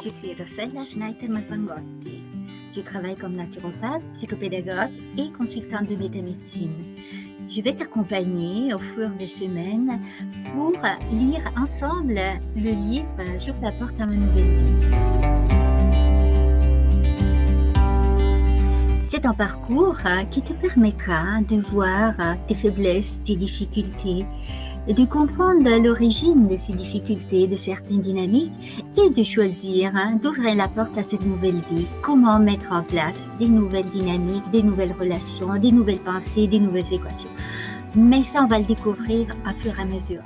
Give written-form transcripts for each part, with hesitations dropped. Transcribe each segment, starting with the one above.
Je suis Rossella Schneiderman-Pangotti. Je travaille comme naturopathe, psychopédagogue et consultante de métamédecine. Je vais t'accompagner au fur des semaines pour lire ensemble le livre J'ouvre la porte à ma nouvelle vie. C'est un parcours qui te permettra de voir tes faiblesses, tes difficultés, et de comprendre l'origine de ces difficultés, de certaines dynamiques, et de choisir d'ouvrir la porte à cette nouvelle vie. Comment mettre en place des nouvelles dynamiques, des nouvelles relations, des nouvelles pensées, des nouvelles équations. Mais ça, on va le découvrir à fur et à mesure.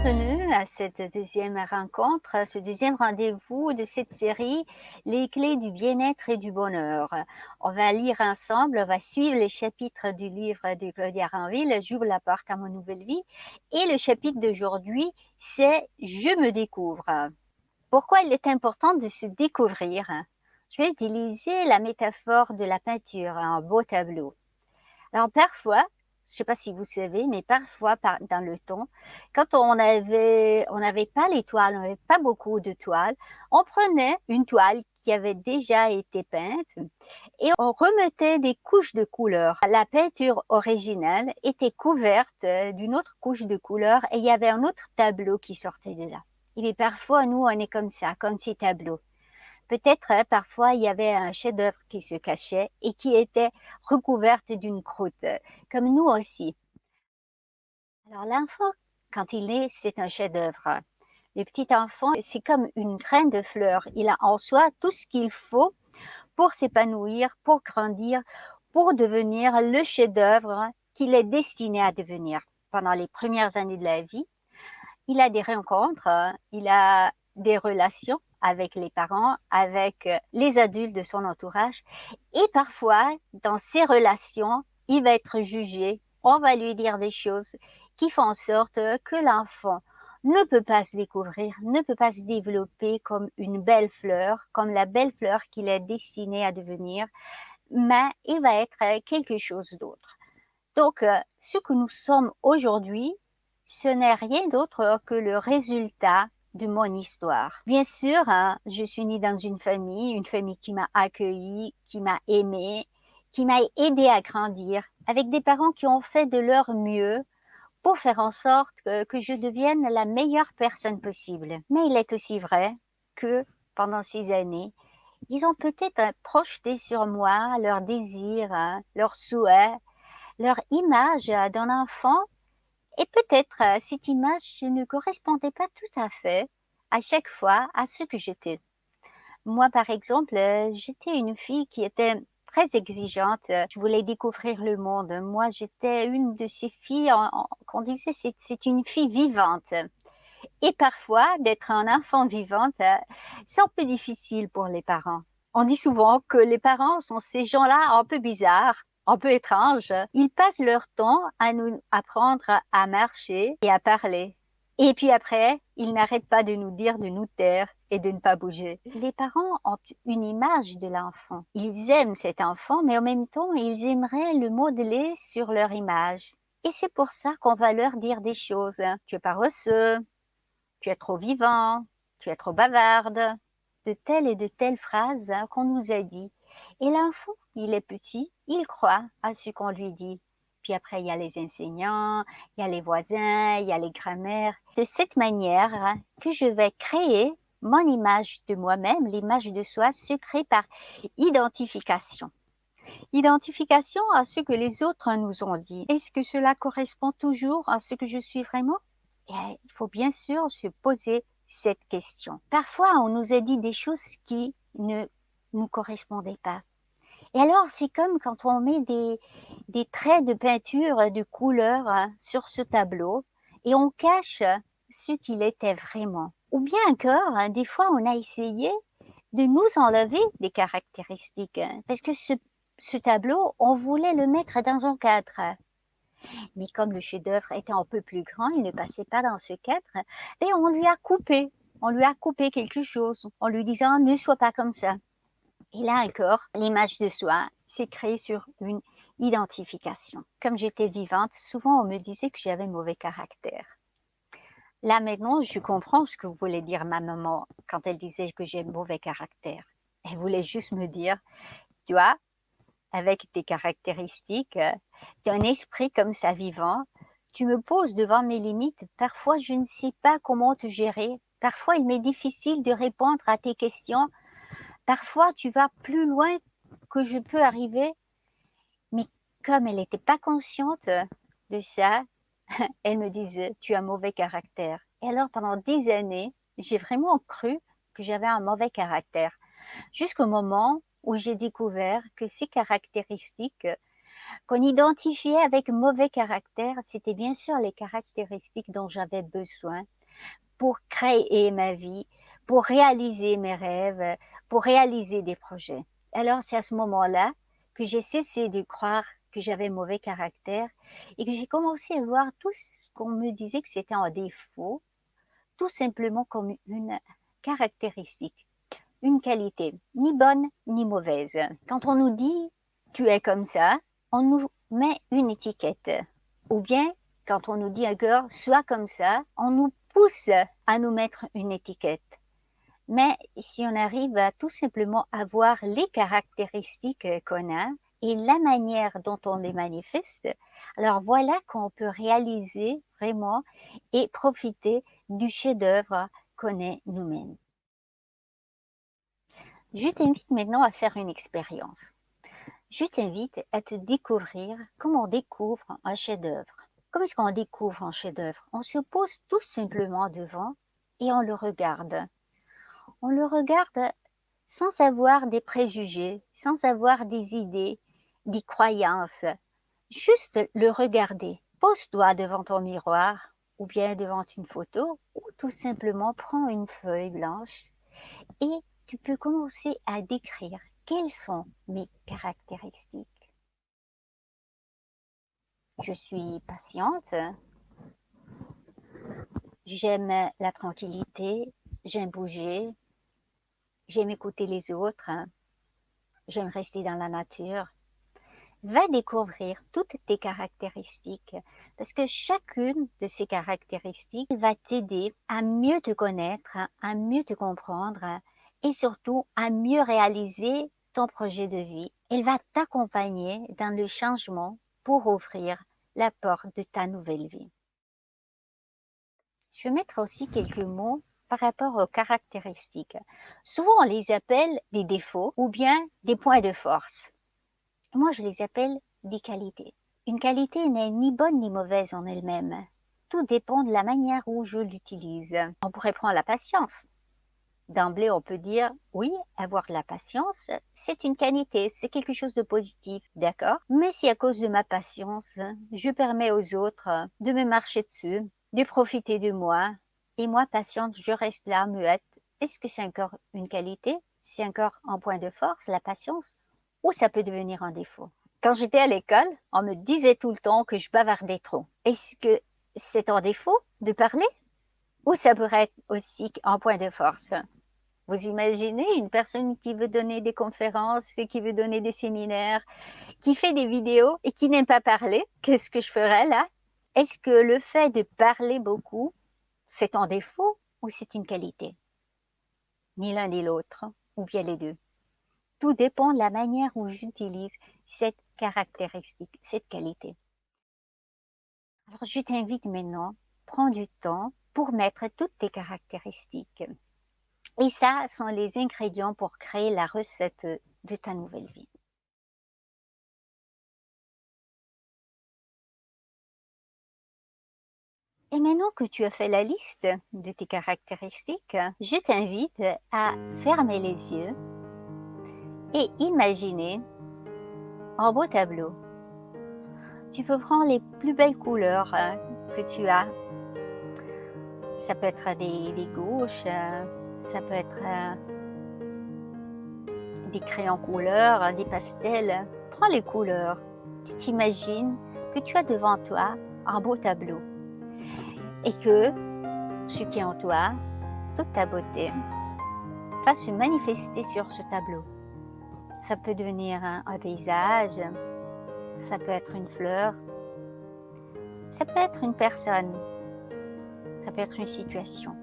Bienvenue à cette deuxième rencontre, ce deuxième rendez-vous de cette série, les clés du bien-être et du bonheur. On va lire ensemble, on va suivre les chapitres du livre de Claudia Rainville, J'ouvre la porte à mon nouvelle vie. Et le chapitre d'aujourd'hui, c'est Je me découvre. Pourquoi il est important de se découvrir? Je vais utiliser la métaphore de la peinture, un beau tableau. Alors parfois, je ne sais pas si vous savez, mais parfois dans le temps, quand on n'avait pas les toiles, on n'avait pas beaucoup de toiles, on prenait une toile qui avait déjà été peinte et on remettait des couches de couleurs. La peinture originale était couverte d'une autre couche de couleurs et il y avait un autre tableau qui sortait de là. Et puis parfois, nous, on est comme ça, comme ces tableaux. Peut-être parfois il y avait un chef-d'œuvre qui se cachait et qui était recouverte d'une croûte, comme nous aussi. Alors l'enfant, quand il est, c'est un chef-d'œuvre. Le petit enfant, c'est comme une graine de fleur. Il a en soi tout ce qu'il faut pour s'épanouir, pour grandir, pour devenir le chef-d'œuvre qu'il est destiné à devenir. Pendant les premières années de la vie, il a des rencontres, il a des relations avec les parents, avec les adultes de son entourage. Et parfois, dans ces relations, il va être jugé. On va lui dire des choses qui font en sorte que l'enfant ne peut pas se découvrir, ne peut pas se développer comme une belle fleur, comme la belle fleur qu'il est destiné à devenir, mais il va être quelque chose d'autre. Donc, ce que nous sommes aujourd'hui, ce n'est rien d'autre que le résultat de mon histoire. Bien sûr, je suis née dans une famille qui m'a accueillie, qui m'a aimée, qui m'a aidée à grandir, avec des parents qui ont fait de leur mieux pour faire en sorte que je devienne la meilleure personne possible. Mais il est aussi vrai que pendant ces années, ils ont peut-être projeté sur moi leurs désirs, leurs souhaits, leur image d'un enfant. Et peut-être cette image ne correspondait pas tout à fait à chaque fois à ce que j'étais. Moi, par exemple, j'étais une fille qui était très exigeante. Je voulais découvrir le monde. Moi, j'étais une de ces filles qu'on disait c'est une fille vivante. Et parfois, d'être un enfant vivante, c'est un peu difficile pour les parents. On dit souvent que les parents sont ces gens-là un peu bizarres, un peu étranges. Ils passent leur temps à nous apprendre à marcher et à parler. Et puis après, ils n'arrêtent pas de nous dire de nous taire et de ne pas bouger. Les parents ont une image de l'enfant. Ils aiment cet enfant, mais en même temps, ils aimeraient le modeler sur leur image. Et c'est pour ça qu'on va leur dire des choses. Tu es paresseux, tu es trop vivant, tu es trop bavarde, de telles et de telles phrases qu'on nous a dit. Et l'enfant, il est petit, il croit à ce qu'on lui dit. Puis après, il y a les enseignants, il y a les voisins, il y a les grands-mères. De cette manière que je vais créer mon image de moi-même, l'image de soi se crée par identification. Identification à ce que les autres nous ont dit. Est-ce que cela correspond toujours à ce que je suis vraiment? Et il faut bien sûr se poser cette question. Parfois, on nous a dit des choses qui ne nous correspondaient pas. Et alors, c'est comme quand on met des traits de peinture, de couleur sur ce tableau et on cache ce qu'il était vraiment. Ou bien encore, des fois, on a essayé de nous enlever des caractéristiques parce que ce tableau, on voulait le mettre dans un cadre. Mais comme le chef-d'œuvre était un peu plus grand, il ne passait pas dans ce cadre et on lui a coupé. On lui a coupé quelque chose en lui disant ne sois pas comme ça. Et là encore, l'image de soi s'est créée sur une identification. Comme j'étais vivante, souvent on me disait que j'avais mauvais caractère. Là maintenant, je comprends ce que voulait dire ma maman quand elle disait que j'ai mauvais caractère. Elle voulait juste me dire, tu vois, avec tes caractéristiques, tu as un esprit comme ça vivant, tu me poses devant mes limites, parfois je ne sais pas comment te gérer, parfois il m'est difficile de répondre à tes questions, parfois tu vas plus loin que je peux arriver, mais comme elle n'était pas consciente de ça, elle me disait, tu as mauvais caractère. Et alors pendant des années, j'ai vraiment cru que j'avais un mauvais caractère, jusqu'au moment où j'ai découvert que ces caractéristiques qu'on identifiait avec mauvais caractère, c'était bien sûr les caractéristiques dont j'avais besoin pour créer ma vie, pour réaliser mes rêves, pour réaliser des projets. Alors c'est à ce moment-là que j'ai cessé de croire que j'avais mauvais caractère et que j'ai commencé à voir tout ce qu'on me disait que c'était un défaut, tout simplement comme une caractéristique, une qualité, ni bonne ni mauvaise. Quand on nous dit tu es comme ça, on nous met une étiquette. Ou bien, quand on nous dit encore sois comme ça, on nous pousse à nous mettre une étiquette. Mais si on arrive à tout simplement avoir les caractéristiques qu'on a et la manière dont on les manifeste, alors voilà qu'on peut réaliser vraiment et profiter du chef-d'œuvre qu'on est nous-mêmes. Je t'invite maintenant à faire une expérience. Je t'invite à te découvrir comme on découvre un chef-d'œuvre. Comment est-ce qu'on découvre un chef-d'œuvre? On se pose tout simplement devant et on le regarde. On le regarde sans avoir des préjugés, sans avoir des idées, des croyances. Juste le regarder. Pose-toi devant ton miroir ou bien devant une photo ou tout simplement prends une feuille blanche et tu peux commencer à décrire quelles sont mes caractéristiques. Je suis patiente, j'aime la tranquillité, j'aime bouger, j'aime écouter les autres, j'aime rester dans la nature. Va découvrir toutes tes caractéristiques parce que chacune de ces caractéristiques va t'aider à mieux te connaître, à mieux te comprendre et surtout à mieux réaliser ton projet de vie. Elle va t'accompagner dans le changement pour ouvrir la porte de ta nouvelle vie. Je vais mettre aussi quelques mots par rapport aux caractéristiques. Souvent, on les appelle des défauts ou bien des points de force. Moi, je les appelle des qualités. Une qualité n'est ni bonne ni mauvaise en elle-même. Tout dépend de la manière où je l'utilise. On pourrait prendre la patience. D'emblée, on peut dire, oui, avoir de la patience, c'est une qualité, c'est quelque chose de positif, d'accord? Mais si à cause de ma patience, je permets aux autres de me marcher dessus, de profiter de moi, et moi, patiente, je reste là, muette, est-ce que c'est encore une qualité? C'est encore un point de force, la patience? Ou ça peut devenir un défaut? Quand j'étais à l'école, on me disait tout le temps que je bavardais trop. Est-ce que c'est un défaut de parler? Ou ça pourrait être aussi un point de force? Vous imaginez une personne qui veut donner des conférences et qui veut donner des séminaires, qui fait des vidéos et qui n'aime pas parler? Qu'est-ce que je ferais là? Est-ce que le fait de parler beaucoup, c'est un défaut ou c'est une qualité? Ni l'un ni l'autre, ou bien les deux. Tout dépend de la manière où j'utilise cette caractéristique, cette qualité. Alors je t'invite maintenant, prends du temps pour mettre toutes tes caractéristiques. Et ça sont les ingrédients pour créer la recette de ta nouvelle vie. Et maintenant que tu as fait la liste de tes caractéristiques, je t'invite à fermer les yeux et imaginer un beau tableau. Tu peux prendre les plus belles couleurs que tu as. Ça peut être des gouaches, ça peut être des crayons couleurs, des pastels. Prends les couleurs. Tu t'imagines que tu as devant toi un beau tableau et que ce qui est en toi, toute ta beauté, va se manifester sur ce tableau. Ça peut devenir un paysage, ça peut être une fleur, ça peut être une personne, ça peut être une situation.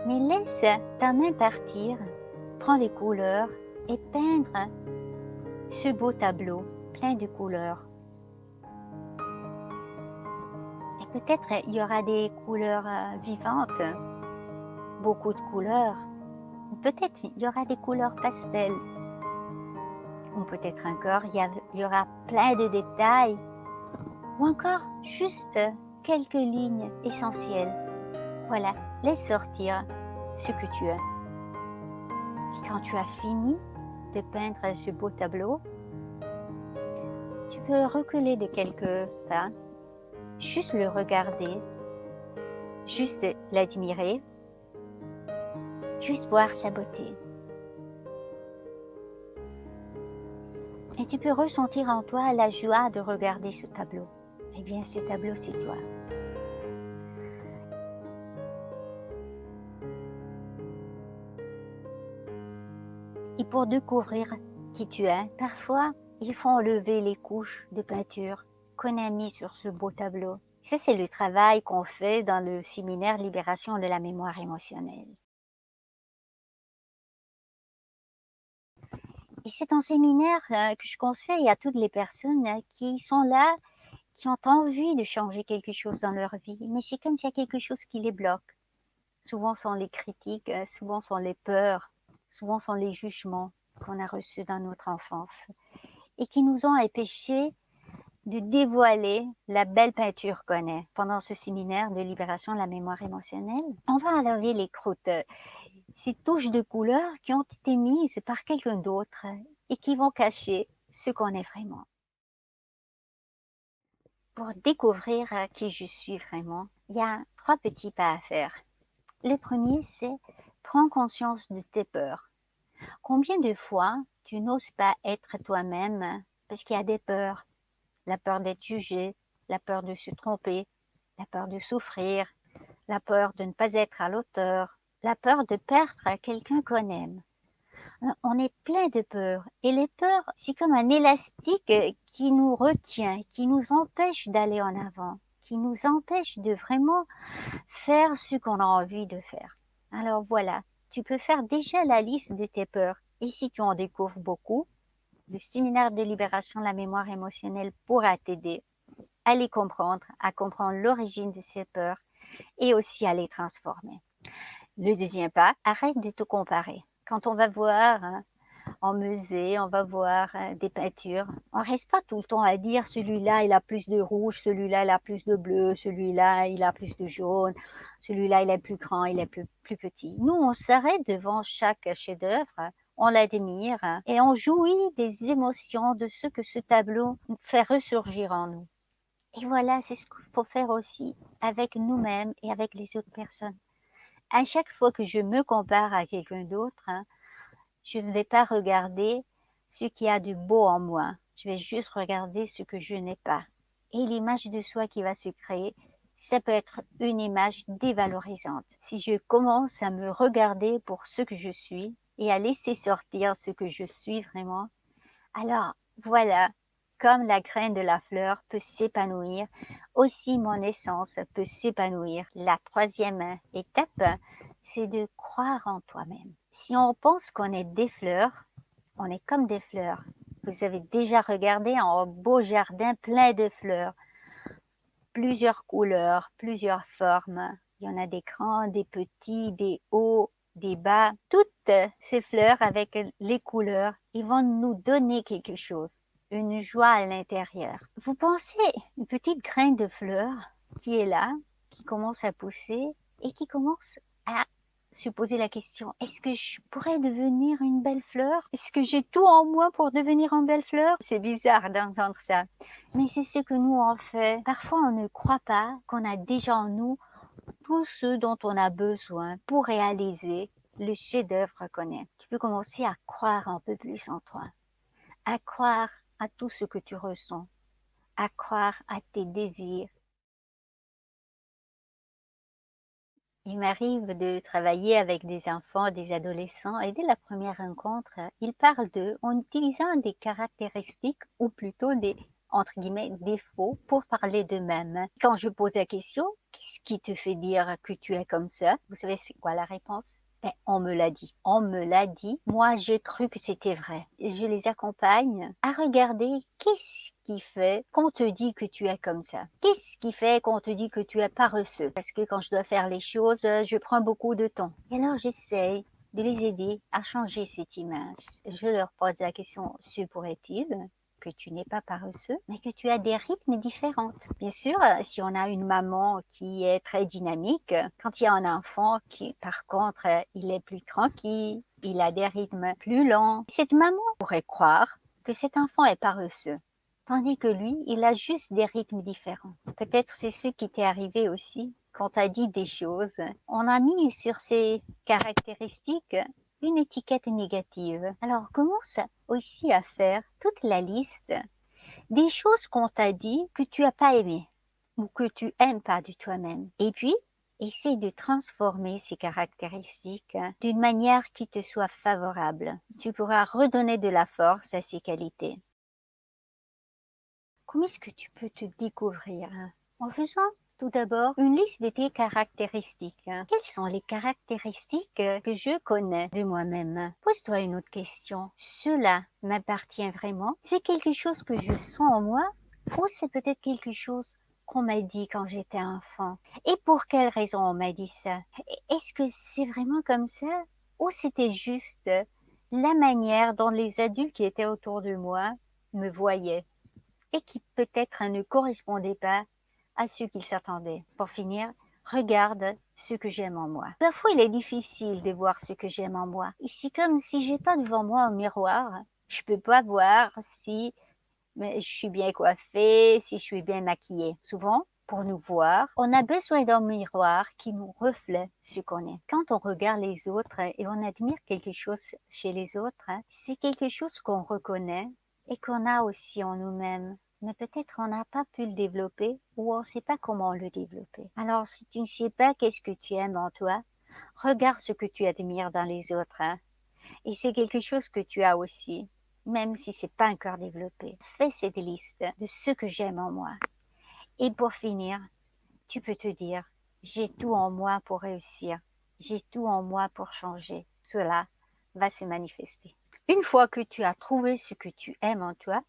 Mais laisse ta main partir, prends les couleurs et peindre ce beau tableau plein de couleurs. Et peut-être il y aura des couleurs vivantes, beaucoup de couleurs. Peut-être il y aura des couleurs pastel. Ou peut-être encore il y aura plein de détails. Ou encore juste quelques lignes essentielles. Voilà, laisse sortir ce que tu as. Et quand tu as fini de peindre ce beau tableau, tu peux reculer de quelques pas, juste le regarder, juste l'admirer, juste voir sa beauté. Et tu peux ressentir en toi la joie de regarder ce tableau. Eh bien, ce tableau, c'est toi. Et pour découvrir qui tu es, parfois, il faut enlever les couches de peinture qu'on a mis sur ce beau tableau. Ça, c'est le travail qu'on fait dans le séminaire Libération de la mémoire émotionnelle. Et c'est un séminaire que je conseille à toutes les personnes qui sont là, qui ont envie de changer quelque chose dans leur vie, mais c'est comme s'il y a quelque chose qui les bloque. Souvent sont les critiques, souvent sont les peurs, souvent sont les jugements qu'on a reçus dans notre enfance et qui nous ont empêchés de dévoiler la belle peinture qu'on est. Pendant ce séminaire de libération de la mémoire émotionnelle, on va enlever les croûtes, ces touches de couleur qui ont été mises par quelqu'un d'autre et qui vont cacher ce qu'on est vraiment. Pour découvrir qui je suis vraiment, il y a 3 petits pas à faire. Le premier, c'est prends conscience de tes peurs. Combien de fois tu n'oses pas être toi-même parce qu'il y a des peurs? La peur d'être jugé, la peur de se tromper, la peur de souffrir, la peur de ne pas être à l'auteur, la peur de perdre quelqu'un qu'on aime. On est plein de peurs et les peurs, c'est comme un élastique qui nous retient, qui nous empêche d'aller en avant, qui nous empêche de vraiment faire ce qu'on a envie de faire. Alors voilà, tu peux faire déjà la liste de tes peurs et si tu en découvres beaucoup, le séminaire de libération de la mémoire émotionnelle pourra t'aider à les comprendre, à comprendre l'origine de ces peurs et aussi à les transformer. Le deuxième pas, arrête de te comparer. Quand on va voir en musée, on va voir des peintures, on reste pas tout le temps à dire celui-là il a plus de rouge, celui-là il a plus de bleu, celui-là il a plus de jaune, celui-là il est plus grand, il est plus petit. Nous, on s'arrête devant chaque chef-d'œuvre, on l'admire et on jouit des émotions de ce que ce tableau fait ressurgir en nous. Et voilà, c'est ce qu'il faut faire aussi avec nous-mêmes et avec les autres personnes. À chaque fois que je me compare à quelqu'un d'autre, je ne vais pas regarder ce qu'il y a de beau en moi. Je vais juste regarder ce que je n'ai pas. Et l'image de soi qui va se créer, ça peut être une image dévalorisante. Si je commence à me regarder pour ce que je suis et à laisser sortir ce que je suis vraiment, alors voilà, comme la graine de la fleur peut s'épanouir, aussi mon essence peut s'épanouir. La troisième étape, c'est de croire en toi-même. Si on pense qu'on est des fleurs, on est comme des fleurs. Vous avez déjà regardé un beau jardin plein de fleurs, plusieurs couleurs, plusieurs formes. Il y en a des grands, des petits, des hauts, des bas. Toutes ces fleurs avec les couleurs, ils vont nous donner quelque chose, une joie à l'intérieur. Vous pensez une petite graine de fleur qui est là, qui commence à pousser et qui commence à se poser la question, est-ce que je pourrais devenir une belle fleur? Est-ce que j'ai tout en moi pour devenir une belle fleur? C'est bizarre d'entendre ça, mais c'est ce que nous on fait. Parfois on ne croit pas qu'on a déjà en nous tout ce dont on a besoin pour réaliser le chef-d'œuvre qu'on est. Tu peux commencer à croire un peu plus en toi, à croire à tout ce que tu ressens, à croire à tes désirs. Il m'arrive de travailler avec des enfants, des adolescents, et dès la première rencontre, ils parlent d'eux en utilisant des caractéristiques ou plutôt des, entre guillemets, défauts pour parler d'eux-mêmes. Quand je pose la question, qu'est-ce qui te fait dire que tu es comme ça? Vous savez c'est quoi la réponse? Ben, on me l'a dit. On me l'a dit. Moi, j'ai cru que c'était vrai. Je les accompagne à regarder qu'est-ce qui fait qu'on te dit que tu es comme ça. Qu'est-ce qui fait qu'on te dit que tu es paresseux? Parce que quand je dois faire les choses, je prends beaucoup de temps. Et alors, j'essaye de les aider à changer cette image. Je leur pose la question, se pourrait-il que tu n'es pas paresseux, mais que tu as des rythmes différents. Bien sûr, si on a une maman qui est très dynamique, quand il y a un enfant qui, par contre, il est plus tranquille, il a des rythmes plus lents, cette maman pourrait croire que cet enfant est paresseux, tandis que lui, il a juste des rythmes différents. Peut-être c'est ce qui t'est arrivé aussi quand tu as dit des choses. On a mis sur ces caractéristiques une étiquette négative. Alors commence aussi à faire toute la liste des choses qu'on t'a dit que tu n'as pas aimé ou que tu aimes pas de toi-même. Et puis, essaie de transformer ces caractéristiques d'une manière qui te soit favorable. Tu pourras redonner de la force à ces qualités. Comment est-ce que tu peux te découvrir? En faisant tout d'abord une liste de tes caractéristiques. Quelles sont les caractéristiques que je connais de moi-même? Pose-toi une autre question. Cela m'appartient vraiment? C'est quelque chose que je sens en moi ou c'est peut-être quelque chose qu'on m'a dit quand j'étais enfant? Et pour quelle raison on m'a dit ça? Est-ce que c'est vraiment comme ça ou c'était juste la manière dont les adultes qui étaient autour de moi me voyaient et qui peut-être ne correspondait pas à ce qu'ils s'attendaient. Pour finir, regarde ce que j'aime en moi. Parfois, il est difficile de voir ce que j'aime en moi. Et c'est comme si j'ai pas devant moi un miroir. Je peux pas voir si je suis bien coiffée, si je suis bien maquillée. Souvent, pour nous voir, on a besoin d'un miroir qui nous reflète ce qu'on est. Quand on regarde les autres et on admire quelque chose chez les autres, c'est quelque chose qu'on reconnaît et qu'on a aussi en nous-mêmes. Mais peut-être on n'a pas pu le développer ou on ne sait pas comment le développer. Alors, si tu ne sais pas qu'est-ce que tu aimes en toi, regarde ce que tu admires dans les autres. Et c'est quelque chose que tu as aussi, même si c'est pas encore développé. Fais cette liste de ce que j'aime en moi. Et pour finir, tu peux te dire, j'ai tout en moi pour réussir. J'ai tout en moi pour changer. Cela va se manifester. Une fois que tu as trouvé ce que tu aimes en toi,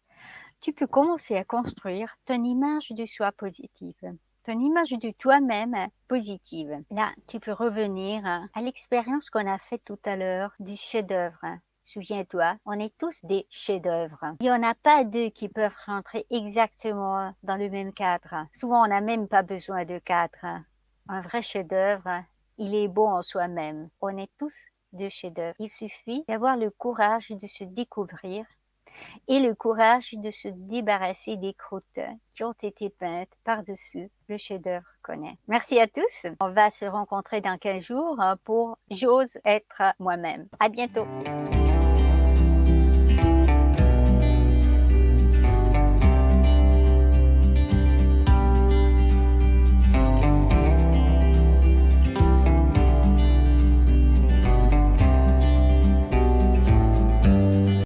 tu peux commencer à construire ton image de soi positive, ton image de toi-même positive. Là, tu peux revenir à l'expérience qu'on a faite tout à l'heure du chef-d'œuvre. Souviens-toi, on est tous des chefs-d'œuvre. Il n'y en a pas deux qui peuvent rentrer exactement dans le même cadre. Souvent, on n'a même pas besoin de cadre. Un vrai chef-d'œuvre, il est beau en soi-même. On est tous des chefs-d'œuvre. Il suffit d'avoir le courage de se découvrir et le courage de se débarrasser des croûtes qui ont été peintes par-dessus le chef-d'œuvre qu'on est. Merci à tous. On va se rencontrer dans 15 jours pour J'ose être moi-même. À bientôt.